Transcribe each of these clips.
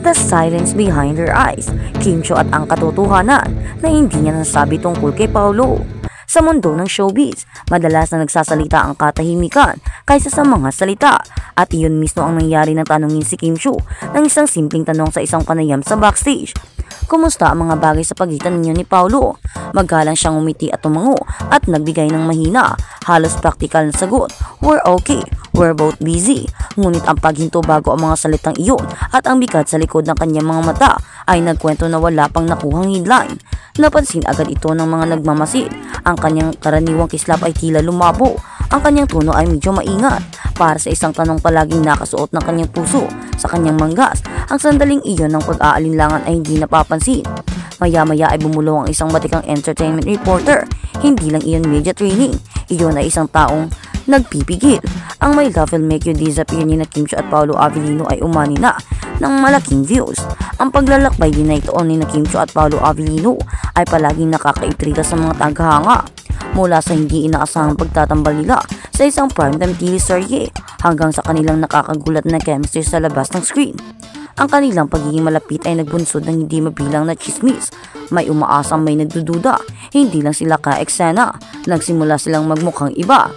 The silence behind her eyes, Kim Chiu at ang katotohanan na hindi niya nasasabi tungkol kay Paolo. Sa mundo ng showbiz, madalas na nagsasalita ang katahimikan kaysa sa mga salita, at iyon mismo ang nangyari ng tanungin si Kim Chiu ng isang simpleng tanong sa isang panayam sa backstage. Kumusta ang mga bagay sa pagitan ninyo ni Paolo? Magalang siyang umiti at tumango at nagbigay ng mahina, halos praktikal na sagot. We're okay, we're both busy. Ngunit ang paghinto bago ang mga salitang iyon at ang bigat sa likod ng kanyang mga mata ay nagkwento na wala pang nakuhang headline. Napansin agad ito ng mga nagmamasid. Ang kanyang karaniwang kislap ay tila lumabo. Ang kanyang tono ay medyo maingat. Para sa isang tanong palaging nakasuot ng kanyang puso sa kanyang manggas, ang sandaling iyon ng pag-aalinlangan ay hindi napapansin. Maya-maya ay bumulong ang isang batikang entertainment reporter. Hindi lang iyon media training, iyon ay isang taong nagpipigil. Ang My Love Will Make You Disappear ni na Kim Chiu at Paolo Avellino ay umani na ng malaking views. Ang paglalakbay din na ito ni na Kim Chiu at Paolo Avellino ay palaging nakakaitrita sa mga tagahanga. Mula sa hindi inaasahang pagtatambal nila sa isang primetime teleserye hanggang sa kanilang nakakagulat na chemistry sa labas ng screen. Ang kanilang pagiging malapit ay nagbunsod ng hindi mabilang na chismis. May umaasang may nagdududa, hindi lang sila ka-eksena, nagsimula silang magmukhang iba.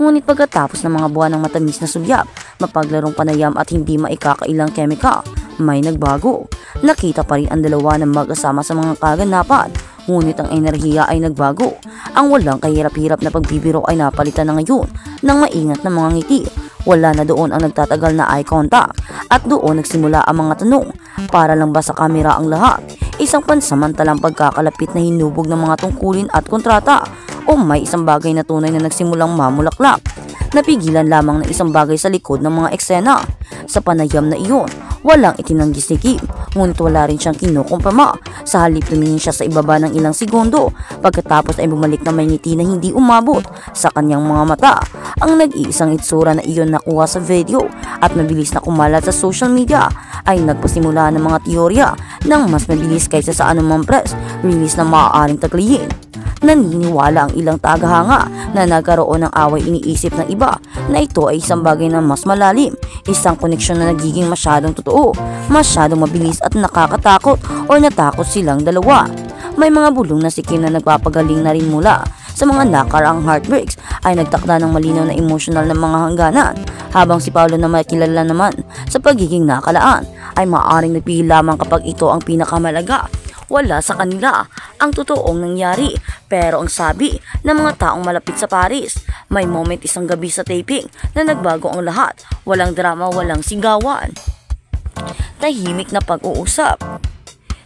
Ngunit pagkatapos ng mga buwan ng matamis na sulyap, mapaglarong panayam at hindi maikakailang kemika, may nagbago. Nakita pa rin ang dalawa na mag-asama sa mga kaganapan. Ngunit ang enerhiya ay nagbago. Ang walang kahirap-hirap na pagbibiro ay napalitan na ngayon ng maingat na mga ngiti. Wala na doon ang nagtatagal na eye contact. At doon nagsimula ang mga tanong. Para lang ba sa kamera ang lahat? Isang pansamantalang pagkakalapit na hinubog ng mga tungkulin at kontrata. O may isang bagay na tunay na nagsimulang mamulaklak. Napigilan lamang ng isang bagay sa likod ng mga eksena. Sa panayam na iyon, walang itinanggi si Kim, ngunit wala rin siyang kinukumpirma. Sa halip tumingin siya sa ibaba ng ilang segundo, pagkatapos ay bumalik na may ngiti na hindi umabot sa kanyang mga mata. Ang nag-iisang itsura na iyon nakuha sa video at mabilis na kumalat sa social media ay nagpasimula ng mga teorya ng mas mabilis kaysa sa anumang press release na maaaring taglihin. Naniniwala ang ilang tagahanga na nagkaroon ng away. Iniisip ng iba na ito ay isang bagay na mas malalim, isang koneksyon na nagiging masyadong totoo, masyadong mabilis at nakakatakot o natakot silang dalawa. May mga bulong na si Kim na nagpapagaling na rin mula sa mga nakaraang heartbreaks ay nagtakda ng malinaw na emosyonal na mga hangganan, habang si Paolo na makilala naman sa pagiging nakalaan ay maaaring nagpigil lamang kapag ito ang pinakamalaga. Wala sa kanila ang totoong nangyari, pero ang sabi ng mga taong malapit sa Paris, may moment isang gabi sa taping na nagbago ang lahat. Walang drama, walang sigawan. Tahimik na pag-uusap.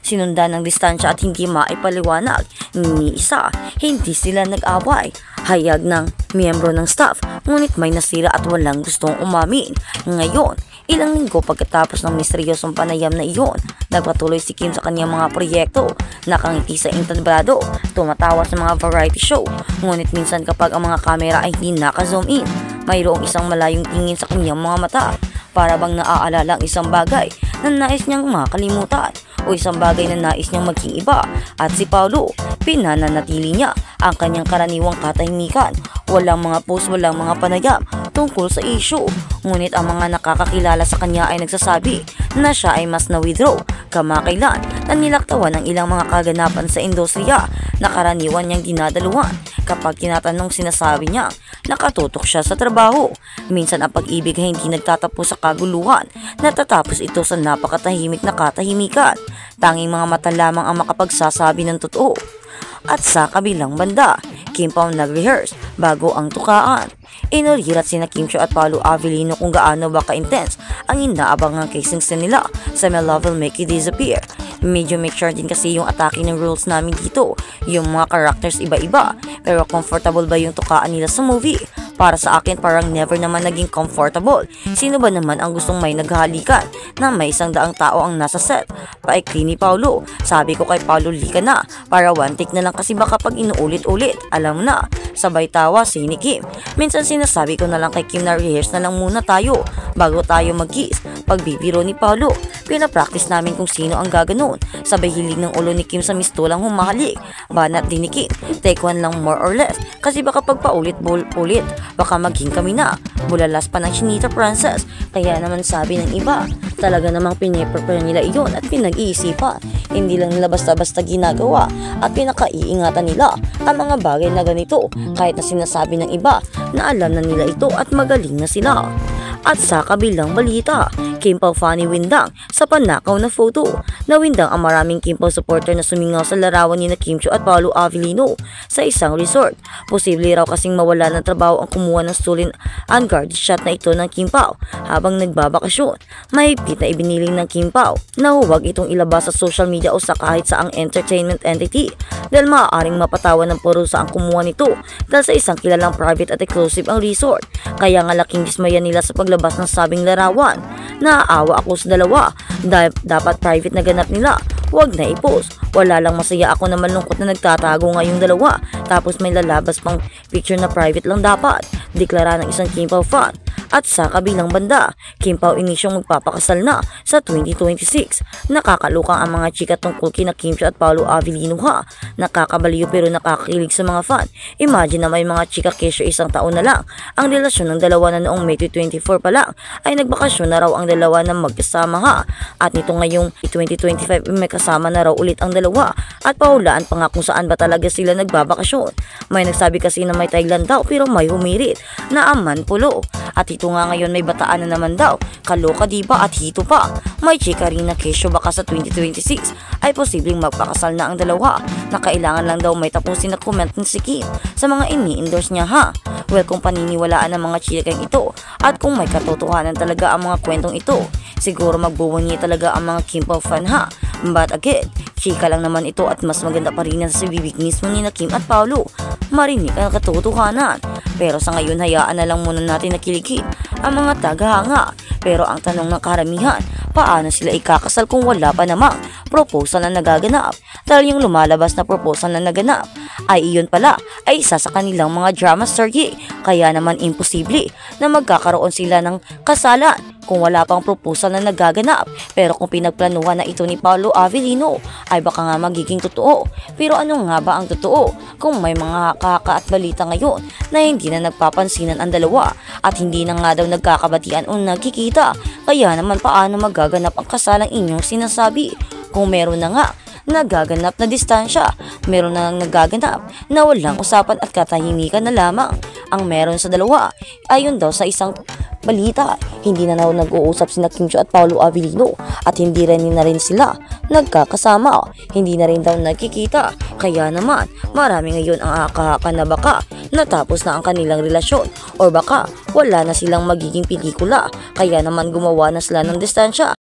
Sinundan ng distansya at hindi maipaliwanag ni isa. Hindi sila nag-away. Hayag ng miyembro ng staff, ngunit may nasira at walang gustong umamin. Ngayon, ilang linggo pagkatapos ng misteryosong panayam na iyon, nagpatuloy si Kim sa kanyang mga proyekto. Nakangiti sa entablado, tumatawa sa mga variety show. Ngunit minsan kapag ang mga kamera ay hindi naka-zoom in, mayroong isang malayong tingin sa kanyang mga mata. Para bang naaalala ang isang bagay na nais niyang makalimutan o isang bagay na nais niyang maging iba. At si Paolo, pinananatili niya ang kanyang karaniwang katahimikan. Walang mga post, walang mga panayam tungkol sa issue. Ngunit ang mga nakakakilala sa kanya ay nagsasabi na siya ay mas na-withdraw kamakailan na nilaktawan ng ilang mga kaganapan sa industriya na karaniwan niyang dinadaluhan. Kapag tinatanong, sinasabi niya nakatutok siya sa trabaho. Minsan ang pag-ibig ay hindi nagtatapos sa kaguluhan, natatapos ito sa napakatahimik na katahimikan. Tanging mga mata lamang ang makapagsasabi ng totoo. At sa kabilang banda, Kim Pao nag-rehearse bago ang tukaan. Inulirat sina Kim Chiu at Paolo Avellino kung gaano ba ka-intense ang inaabangang casing nila sa My Love Will Make You Disappear. Medyo make sure din kasi yung atake ng rules namin dito. Yung mga characters iba-iba. Pero comfortable ba yung tukaan nila sa movie? Para sa akin parang never naman naging comfortable. Sino ba naman ang gustong may naghalikan na may 100 tao ang nasa set? Paikli ni Paolo. Sabi ko kay Paolo, lika na. Para one take na lang kasi baka pag inuulit-ulit, alam na. Sabay tawa si ni Kim. Minsan sinasabi ko na lang kay Kim na rehearse na lang muna tayo bago tayo mag-kiss. Pagbibiro ni Paolo, pinapractice namin kung sino ang gaganon. Sabay hilig ng ulo ni Kim sa mistulang humahalik. Banat din ni Kim, take one lang more or less. Kasi baka pag paulit-ulit, baka maging kami na. Bulalas pa ng Chinita Princess. Kaya naman sabi ng iba, Talaga namang piniprepare nila iyon at pinag-iisipan. Hindi lang nila basta-basta ginagawa at pinakaiingatan nila ang mga bagay na ganito kahit na sinasabi ng iba na alam na nila ito at magaling na sila. At sa kabilang balita, Kim Pao Fanny Windang sa panakaw na photo. Nawindang ang maraming Kim Pao supporter na sumingaw sa larawan ni na Kim Chiu at Paolo Avellino sa isang resort. Posible raw kasing mawala ng trabaho ang kumuha ng stolen unguarded shot na ito ng Kim Pao habang nagbabakasyon. Mahigpit na ibiniling ng Kim Pao na huwag itong ilabas sa social media o sa kahit saang entertainment entity dahil maaaring mapatawan ng parusa ang kumuha nito dahil sa isang kilalang private at exclusive ang resort. Kaya nga laking dismaya nila sa paglabas ng sabing larawan. Naaawa ako sa dalawa dahil dapat private na ganap nila. Huwag na i-post. Wala lang masaya ako na malungkot na nagtatago ngayong dalawa. Tapos may lalabas pang picture na private lang dapat. Deklara ng isang Kim Pao fan. At sa kabilang banda, Kim Pao inisyong magpapakasal na sa 2026. Nakakalukang ang mga chika tungkol kina Kim Chiu at Paolo Avellino ha. Nakakabaliw pero nakakakilig sa mga fan. Imagine na may mga chika kesyo isang taon na lang. Ang relasyon ng dalawa na noong May 24 pa lang ay nagbakasyon na raw ang dalawa na magkasama ha. At nito ngayong 2025 may kasama na raw ulit ang dalawa. At pahulaan pa nga kung saan ba talaga sila nagbabakasyon. May nagsabi kasi na may Thailand daw pero may humirit na Aman Pulo. At ito nga ngayon may bataan na naman daw. Kaloka diba at hito pa. May chika rin na kesyo baka sa 2026 ay posibleng magpakasal na ang dalawa na kailangan lang daw may tapusin na comment ni si Kim sa mga ini-endorse niya ha. Well, kung paniniwalaan ng mga chikang ito at kung may katotohanan talaga ang mga kwentong ito, siguro magbuwangi talaga ang mga Kim Pao fan ha. But again, chika lang naman ito at mas maganda pa rin sa bibig mismo ni na Kim at Paolo. Marinig ang katotohanan. Pero sa ngayon hayaan na lang muna natin na kiligin ang mga tagahanga. Pero ang tanong ng karamihan, paano sila ikakasal kung wala pa namang proposal na nagaganap? Dahil yung lumalabas na proposal na naganap ay iyon pala ay isa sa kanilang mga drama story. Kaya naman imposible na magkakaroon sila ng kasalan kung wala pang proposal na nagaganap. Pero kung pinagplanuhan na ito ni Paolo Avellino ay baka nga magiging totoo. Pero ano nga ba ang totoo kung may mga haka at balita ngayon na hindi na nagpapansinan ang dalawa at hindi na nga daw nagkakabatian o nagkikita? Kaya naman paano magaganap ang kasalang inyong sinasabi? Kung meron na nga nagaganap na distansya, meron na nagaganap na walang usapan at katahimikan na lamang ang meron sa dalawa. Ayon daw sa isang balita, hindi na daw nag-uusap sina Kim Chiu at Paolo Avellino at hindi rin sila nagkakasama. Hindi na rin daw nagkikita. Kaya naman, marami ngayon ang akahaka na baka natapos na ang kanilang relasyon or baka wala na silang magiging pelikula. Kaya naman gumawa na sila ng distansya.